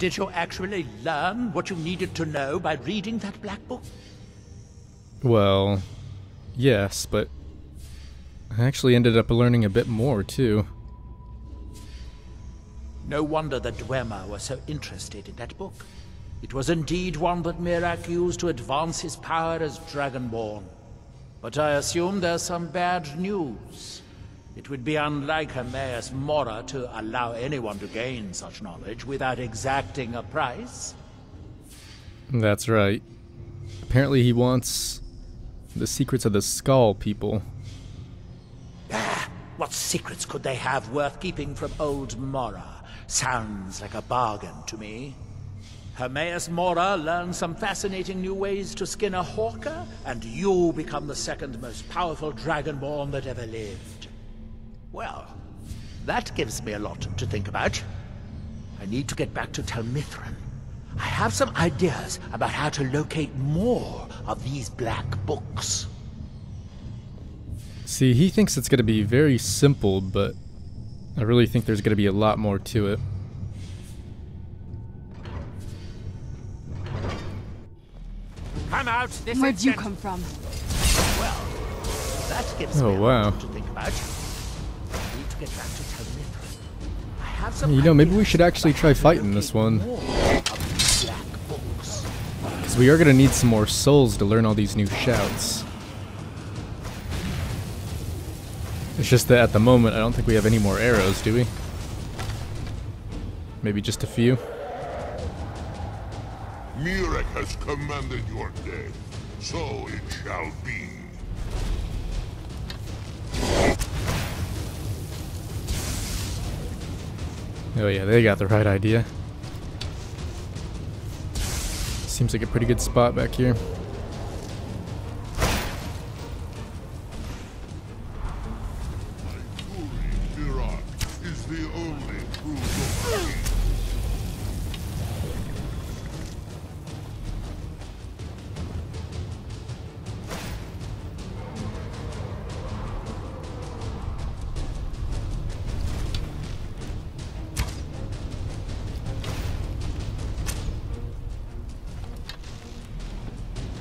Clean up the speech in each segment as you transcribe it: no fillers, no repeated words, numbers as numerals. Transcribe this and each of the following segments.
Did you actually learn what you needed to know by reading that black book? Well, yes, but I actually ended up learning a bit more, too. No wonder the Dwemer was so interested in that book. It was indeed one that Mirak used to advance his power as Dragonborn. But I assume there's some bad news. It would be unlike Hermaeus Mora to allow anyone to gain such knowledge without exacting a price. That's right. Apparently he wants the secrets of the Skaal people. Ah, what secrets could they have worth keeping from old Mora? Sounds like a bargain to me. Hermaeus Mora learned some fascinating new ways to skin a hawker, and you become the second most powerful Dragonborn that ever lived. Well, that gives me a lot to think about. I need to get back to Telmithran. I have some ideas about how to locate more of these black books. See, he thinks it's going to be very simple, but I really think there's going to be a lot more to it. Come out this Where'd you instant. come from? Well, that gives me a lot to think about. I need to get back to Telmithran. I have some You know, maybe we ideas should actually about try how to fighting this locate one. more of these black books. Because we are going to need some more souls to learn all these new shouts. It's just that at the moment, I don't think we have any more arrows, do we? Maybe just a few? Mirak has commanded your death, so it shall be. Oh yeah, they got the right idea. Seems like a pretty good spot back here. Mirak is the only true Dothraki.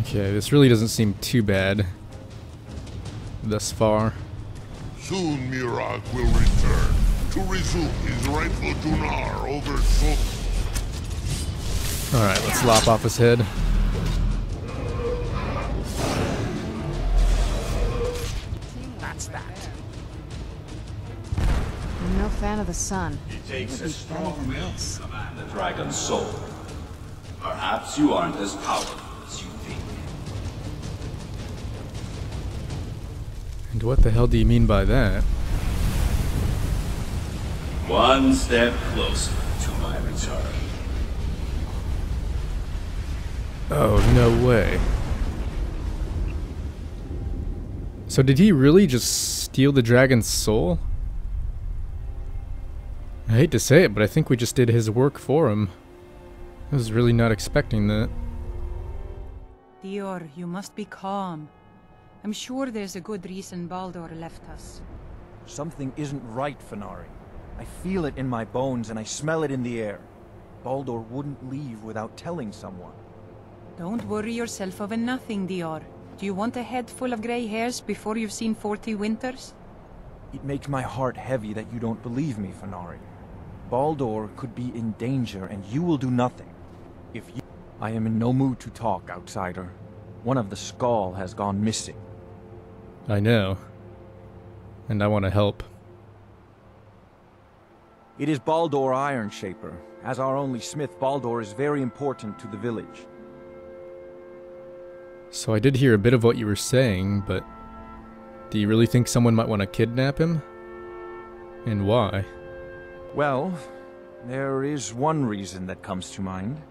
Okay, this really doesn't seem too bad thus far. Soon Mirak will return to resume his rightful Dunar over Sol. Alright, let's lop off his head. That's that. I'm no fan of the sun. It takes Would a be strong better than will this. to command the dragon's soul. Perhaps you aren't as powerful as you think. And what the hell do you mean by that? One step closer to my return. Oh, no way. So did he really just steal the dragon's soul? I hate to say it, but I think we just did his work for him. I was really not expecting that. Dior, you must be calm. I'm sure there's a good reason Baldur left us. Something isn't right, Fenari. I feel it in my bones and I smell it in the air. Baldur wouldn't leave without telling someone. Don't worry yourself over nothing, Dior. Do you want a head full of grey hairs before you've seen 40 winters? It makes my heart heavy that you don't believe me, Fenari. Baldur could be in danger and you will do nothing. If you... I am in no mood to talk, outsider. One of the Skaal has gone missing. I know. And I want to help. It is Baldur Ironshaper. As our only smith, Baldur is very important to the village. So I did hear a bit of what you were saying, but do you really think someone might want to kidnap him? And why? Well, there is one reason that comes to mind.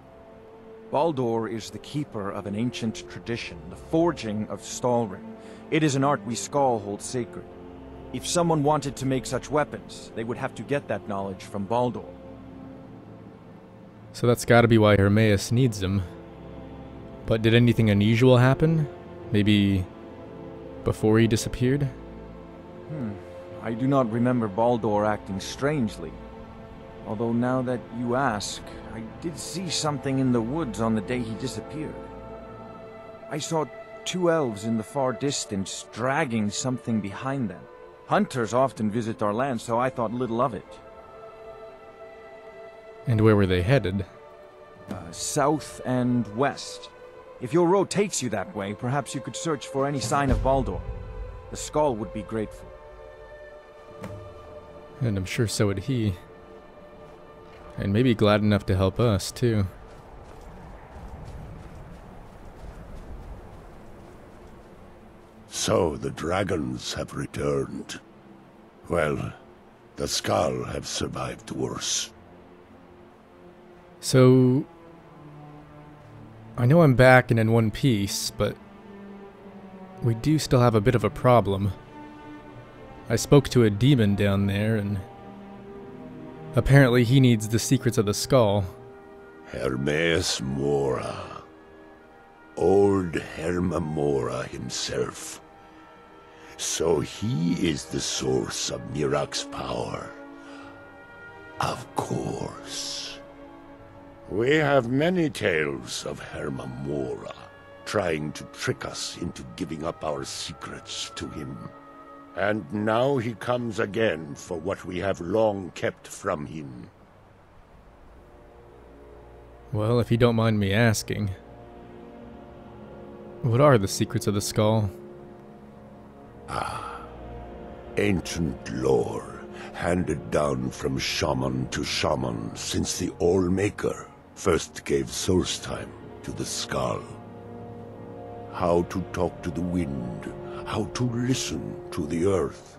Baldur is the keeper of an ancient tradition, the forging of Stalrim. It is an art we Skaal hold sacred. If someone wanted to make such weapons, they would have to get that knowledge from Baldur. So that's gotta be why Hermaeus needs him. But did anything unusual happen? Maybe before he disappeared? I do not remember Baldur acting strangely. Although now that you ask, I did see something in the woods on the day he disappeared. I saw 2 elves in the far distance dragging something behind them. Hunters often visit our land, so I thought little of it. And where were they headed? South and west. If your road takes you that way, perhaps you could search for any sign of Baldur. The Skaal would be grateful. And I'm sure so would he. And maybe glad enough to help us, too. So the dragons have returned. Well, the Skaal have survived worse. So, I know I'm back and in one piece, but we do still have a bit of a problem. I spoke to a demon down there, and apparently he needs the secrets of the Skaal. Hermaeus Mora. Old Herma himself. So he is the source of Mirak's power. Of course. We have many tales of Herma trying to trick us into giving up our secrets to him. And now he comes again for what we have long kept from him. Well, if you don't mind me asking, what are the secrets of the Skaal? Ancient lore, handed down from shaman to shaman since the All-Maker first gave source time to the Skaal. How to talk to the wind, how to listen to the earth.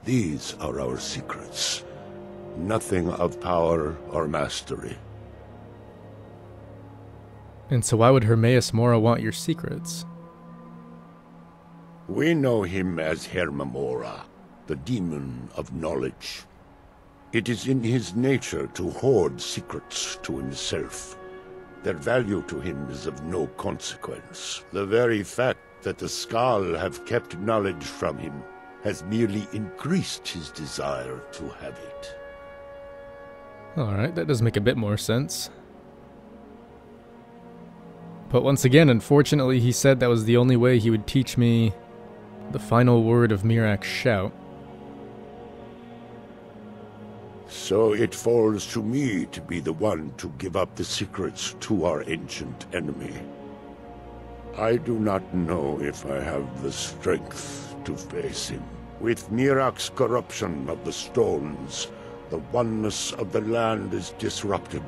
These are our secrets. Nothing of power or mastery. And so why would Hermaeus Mora want your secrets? We know him as Herma, the demon of knowledge. It is in his nature to hoard secrets to himself. Their value to him is of no consequence. The very fact that the Skaal have kept knowledge from him has merely increased his desire to have it. Alright, that does make a bit more sense. But once again, unfortunately, he said that was the only way he would teach me the final word of Mirak's shout. So it falls to me to be the one to give up the secrets to our ancient enemy. I do not know if I have the strength to face him. With Mirak's corruption of the stones, the oneness of the land is disrupted,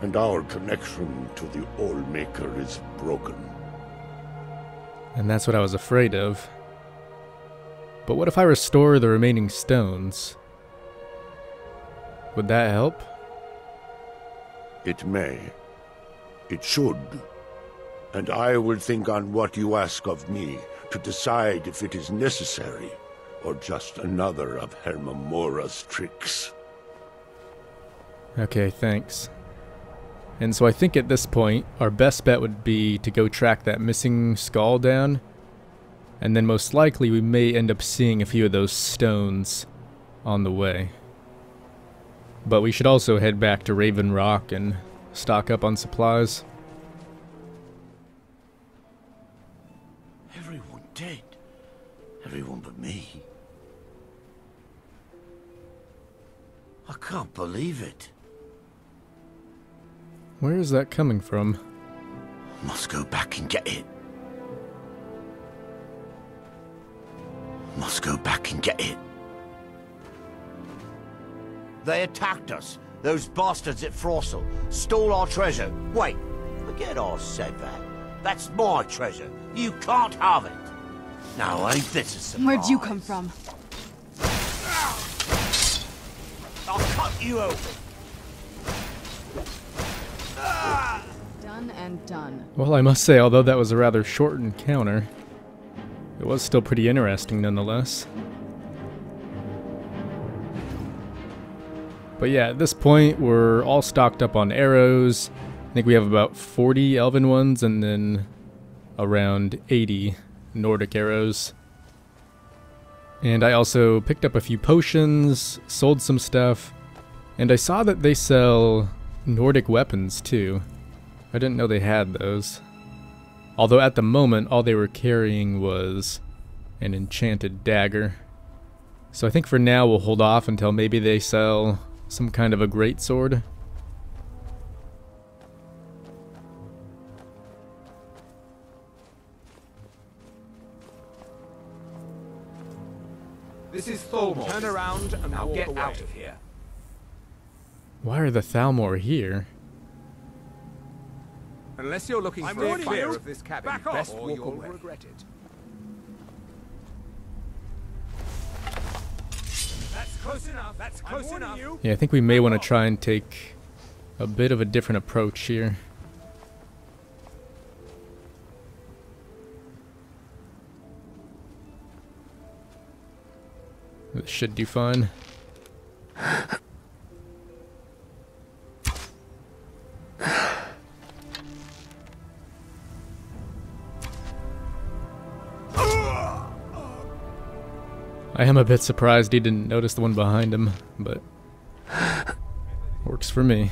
and our connection to the All-Maker is broken. And that's what I was afraid of. But what if I restore the remaining stones? Would that help? It may. It should. And I will think on what you ask of me to decide if it is necessary or just another of Herma tricks. Okay, thanks. And so I think at this point, our best bet would be to go track that missing Skaal down, and then most likely we may end up seeing a few of those stones on the way. But we should also head back to Raven Rock and stock up on supplies. Everyone dead. Everyone but me. I can't believe it. Where is that coming from? Must go back and get it. Must go back and get it. They attacked us. Those bastards at Frossel stole our treasure. Wait, forget I said that. That's my treasure. You can't have it. Now, ain't this a surprise? Where'd you come from? I'll cut you open. Done and done. Well, I must say, although that was a rather short encounter, it was still pretty interesting nonetheless. But yeah, at this point, we're all stocked up on arrows. I think we have about 40 elven ones and then around 80 Nordic arrows. And I also picked up a few potions, sold some stuff, And I saw that they sell Nordic weapons too. I didn't know they had those. Although at the moment, all they were carrying was an enchanted dagger. So I think for now we'll hold off until maybe they sell some kind of a greatsword. This is Thalmor. Turn around and now get out of here. Why are the Thalmor here? Unless you're looking for a fire of this cabin, back off or you'll regret it. That's close enough. That's close enough. Yeah, I think we may want to try and take a bit of a different approach here. This should do fine. I am a bit surprised he didn't notice the one behind him, but works for me.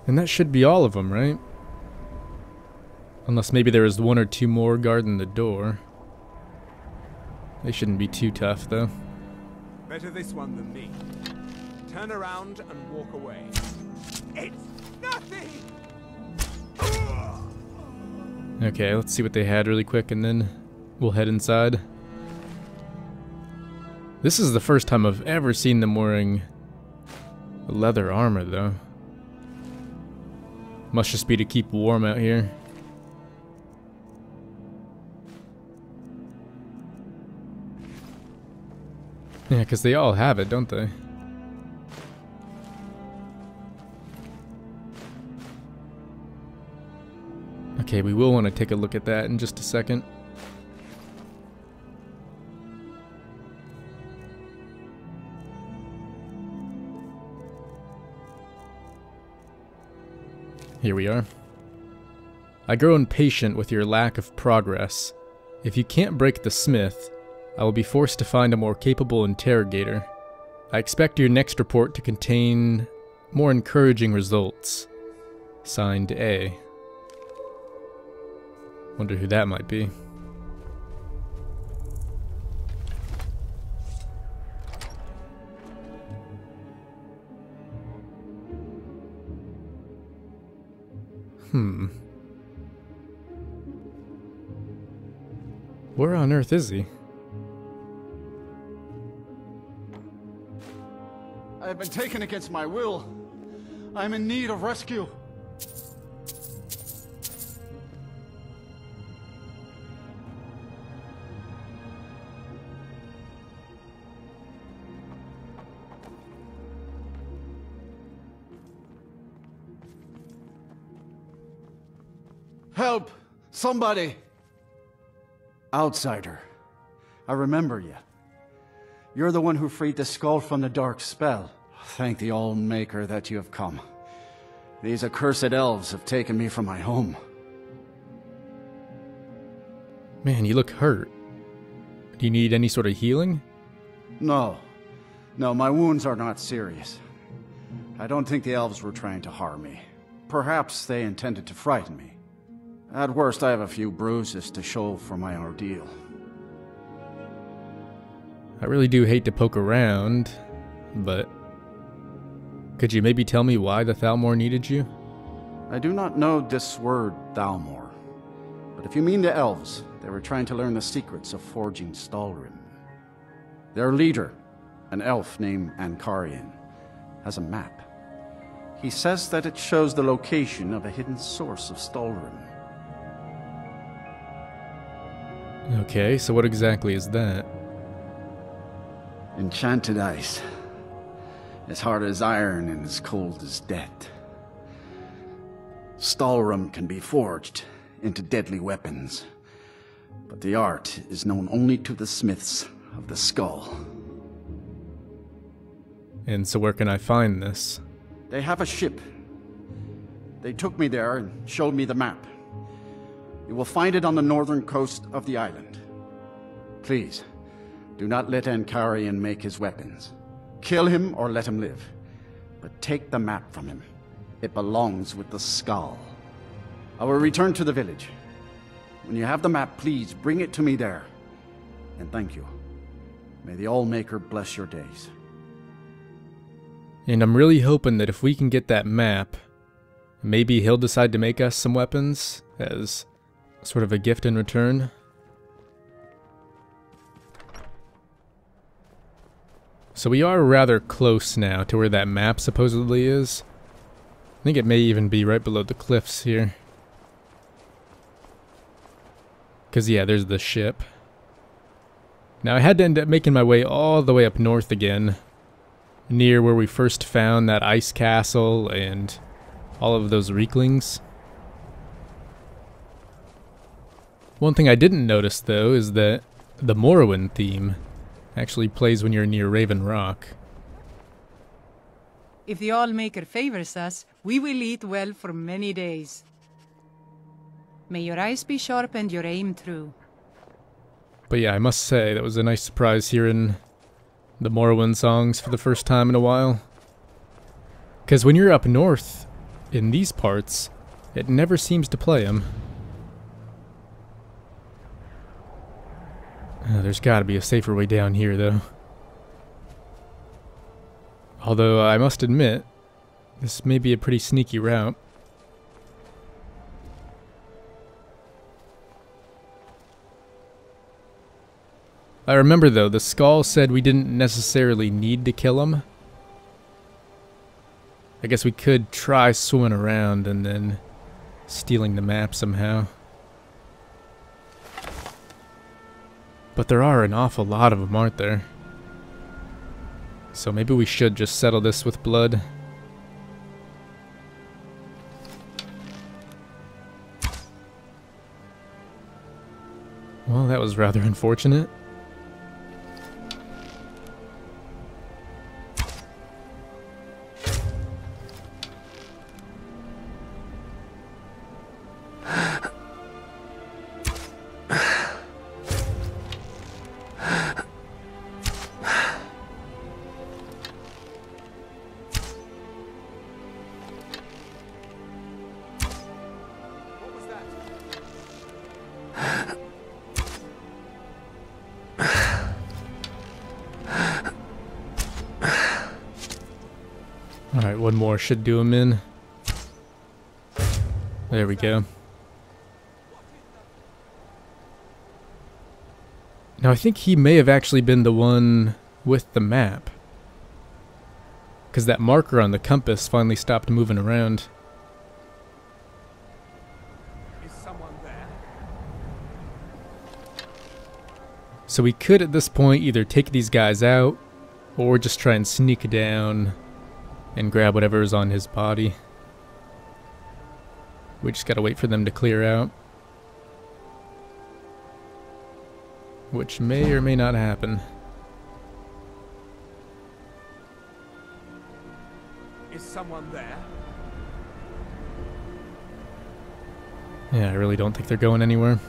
And that should be all of them, right? Unless maybe there is one or two more guarding the door. They shouldn't be too tough, though. Better this one than me. Turn around and walk away. It's nothing! Okay, let's see what they had really quick and then we'll head inside. This is the first time I've ever seen them wearing leather armor, though. Must just be to keep warm out here. Yeah, because they all have it, don't they? Okay, we will want to take a look at that in just a second. Here we are. I grow impatient with your lack of progress. If you can't break the smith, I will be forced to find a more capable interrogator. I expect your next report to contain more encouraging results. Signed A. Wonder who that might be. Where on earth is he? I have been taken against my will. I am in need of rescue. Help! Somebody! Outsider. I remember you. You're the one who freed the Skaal from the dark spell. Thank the All-Maker that you have come. These accursed elves have taken me from my home. Man, you look hurt. Do you need any sort of healing? No. No, my wounds are not serious. I don't think the elves were trying to harm me. Perhaps they intended to frighten me. At worst, I have a few bruises to show for my ordeal. I really do hate to poke around, but could you maybe tell me why the Thalmor needed you? I do not know this word, Thalmor, but if you mean the elves, they were trying to learn the secrets of forging Stalrim. Their leader, an elf named Ankarian, has a map. He says that it shows the location of a hidden source of Stalrim. Okay, so what exactly is that? Enchanted ice. As hard as iron and as cold as death. Stalrim can be forged into deadly weapons, but the art is known only to the smiths of the Skaal. And so where can I find this? They have a ship. They took me there and showed me the map. You will find it on the northern coast of the island. Please, do not let Ankarian make his weapons. Kill him or let him live. But take the map from him. It belongs with the Skaal. I will return to the village. When you have the map, please bring it to me there. And thank you. May the Allmaker bless your days. And I'm really hoping that if we can get that map, maybe he'll decide to make us some weapons as sort of a gift in return. So we are rather close now to where that map supposedly is. I think it may even be right below the cliffs here. Because yeah, there's the ship. Now I had to end up making my way all the way up north again, near where we first found that ice castle and all of those Reeklings. One thing I didn't notice though is that the Morrowind theme actually plays when you're near Raven Rock. If the Allmaker favors us, we will eat well for many days. May your eyes be sharp and your aim true. But yeah, I must say, that was a nice surprise hearing the Morrowind songs for the first time in a while. Because when you're up north, in these parts, it never seems to play them. There's gotta be a safer way down here, though. Although, I must admit, this may be a pretty sneaky route. I remember though, the Skaal said we didn't necessarily need to kill him. I guess we could try swimming around and then stealing the map somehow. But there are an awful lot of them, aren't there? So maybe we should just settle this with blood. Well, that was rather unfortunate. Alright, one more should do him in. There we go. Now I think he may have actually been the one with the map. Because that marker on the compass finally stopped moving around. Is someone there? So we could at this point either take these guys out, or just try and sneak down and grab whatever is on his body. We just gotta wait for them to clear out. Which may or may not happen. Is someone there? Yeah, I really don't think they're going anywhere.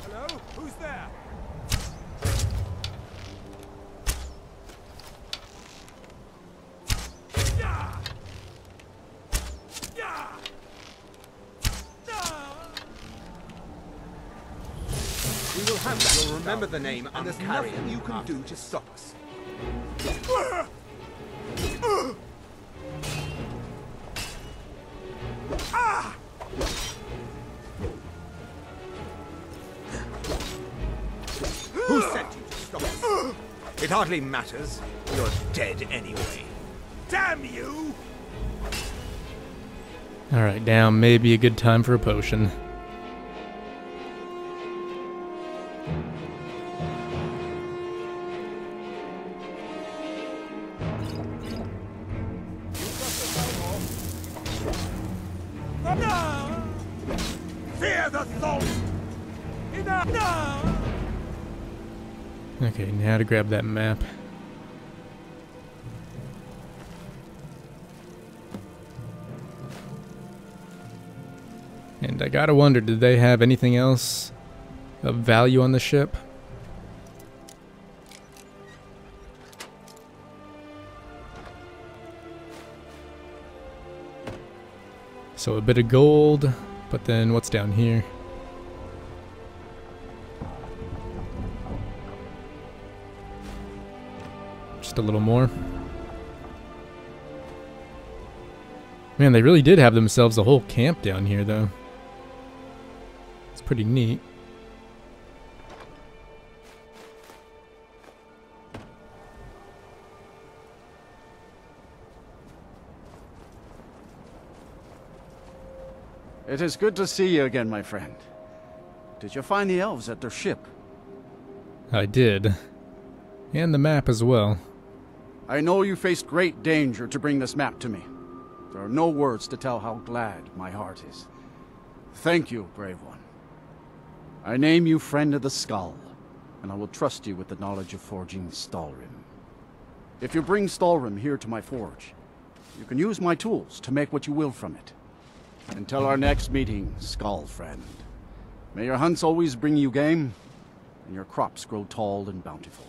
Hello? Who's there? Yeah! Yeah! We will have that. You'll remember the name, and there's nothing you can do to stop us. Who sent you to stop us? It hardly matters. You're dead anyway. Damn you! Alright, now may be a good time for a potion. No! Fear the salt! Enough! No! Okay, now to grab that map. And I gotta wonder, did they have anything else of value on the ship? So a bit of gold, but then what's down here? Just a little more. Man, they really did have themselves a whole camp down here, though. It's pretty neat. It is good to see you again, my friend. Did you find the elves at their ship? I did. And the map as well. I know you faced great danger to bring this map to me. There are no words to tell how glad my heart is. Thank you, brave one. I name you friend of the Skaal, and I will trust you with the knowledge of forging Stalrim. If you bring Stalrim here to my forge, you can use my tools to make what you will from it. Until our next meeting, Skaal friend. May your hunts always bring you game, and your crops grow tall and bountiful.